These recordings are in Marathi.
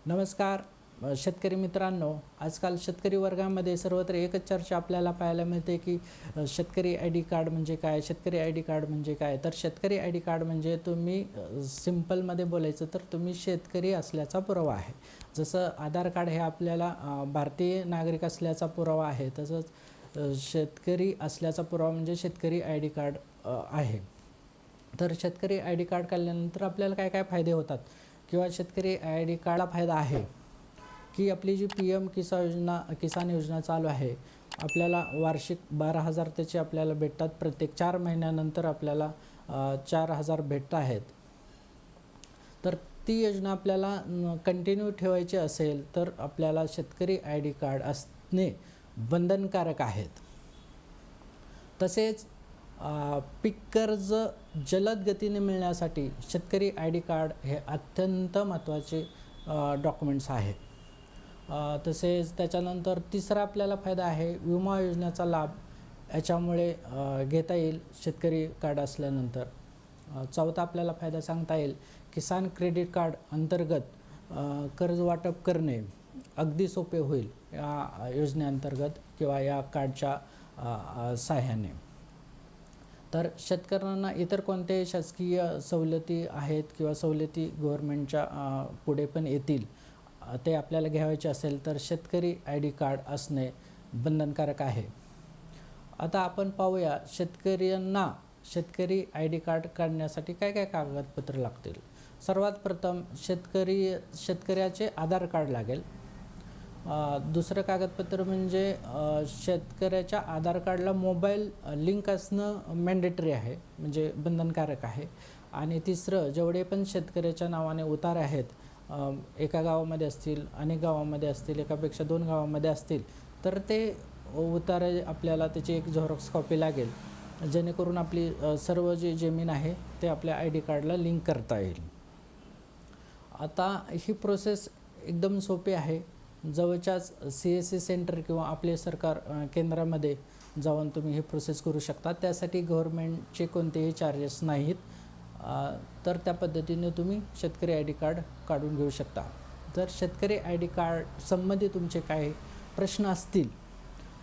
नमस्कार शेतकरी मित्रांनो, आजकाल शेतकरी वर्गामध्ये सर्वत्र एकच चर्चा आपल्याला पाहायला मिळते की शेतकरी आय डी कार्ड म्हणजे काय, शेतकरी आय डी कार्ड म्हणजे काय. तर शेतकरी आय डी कार्ड म्हणजे तुम्ही सिंपलमध्ये बोलायचं तर तुम्ही शेतकरी असल्याचा पुरावा आहे. जसं आधार कार्ड हे आपल्याला भारतीय नागरिक असल्याचा पुरावा आहे, तसंच शेतकरी असल्याचा पुरावा म्हणजे शेतकरी आय डी कार्ड आहे. तर शेतकरी आय डी कार्ड काढल्यानंतर आपल्याला काय काय फायदे होतात किंवा शेतकरी आय डी कार्डला फायदा आहे की आपली जी PM किसान योजना चालू आहे, आपल्याला वार्षिक 12,000 त्याचे आपल्याला भेटतात. प्रत्येक 4 महिन्यानंतर आपल्याला 4,000 भेटत आहेत. तर ती योजना आपल्याला कंटिन्यू ठेवायची असेल तर आपल्याला शेतकरी आय डी कार्ड असणे बंधनकारक आहेत. तसेच पीक कर्ज जलद गतीने मिळण्यासाठी शेतकरी आय डी कार्ड हे अत्यंत महत्त्वाचे डॉक्युमेंट्स आहे. तसेच त्याच्यानंतर तिसरा आपल्याला फायदा आहे विमा योजनेचा लाभ याच्यामुळे घेता येईल शेतकरी कार्ड असल्यानंतर. चौथा आपल्याला फायदा सांगता येईल किसान क्रेडिट कार्ड अंतर्गत कर्ज वाटप करणे अगदी सोपे होईल या योजनेअंतर्गत किंवा या कार्डच्या सहाय्याने. तर शेतकऱ्यांना इतर कोणत्याही शासकीय सवलती आहेत किंवा सवलती गव्हर्नमेंटच्या पुढे पण येतील, ते आपल्याला घ्यायचे असेल तर शेतकरी आय डी कार्ड असणे बंधनकारक आहे. आता आपण पाहूया शेतकऱ्यांना शेतकरी आय डी कार्ड काढण्यासाठी काय काय कागदपत्र लागतील. सर्वात प्रथम शेतकऱ्याचे आधार कार्ड लागेल. दुसरं कागदपत्र म्हणजे शेतकऱ्याच्या आधार कार्डला मोबाईल लिंक असणं मॅन्डेटरी आहे, म्हणजे बंधनकारक आहे. आणि तिसरं, जेवढे पण शेतकऱ्याच्या नावाने उतारे आहेत, एका गावामध्ये असतील, अनेक गावामध्ये असतील, एकापेक्षा 2 गावामध्ये असतील, तर ते उतारे आपल्याला त्याची एक झेरॉक्स कॉपी लागेल, जेणेकरून आपली सर्व जी जमीन आहे ते आपल्या आय डी कार्डला लिंक करता येईल. आता ही प्रोसेस एकदम सोपी आहे. जवळच्याच CSC सेंटर किंवा आपले सरकार केंद्रामध्ये जाऊन तुम्ही ही प्रोसेस करू शकता. त्यासाठी गव्हर्नमेंटचे कोणतेही चार्जेस नाहीत. तर त्या पद्धतीने तुम्ही शेतकरी आय डी कार्ड काढून घेऊ शकता. जर शेतकरी आय डी कार्ड संबंधी तुमचे काही प्रश्न असतील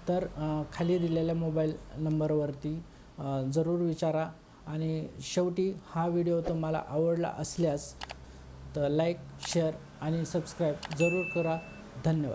तर खाली दिलेल्या मोबाईल नंबरवरती जरूर विचारा. आणि शेवटी हा व्हिडिओ तुम्हाला आवडला असल्यास तर लाईक, शेअर आणि सबस्क्राईब जरूर करा. धन्यवाद.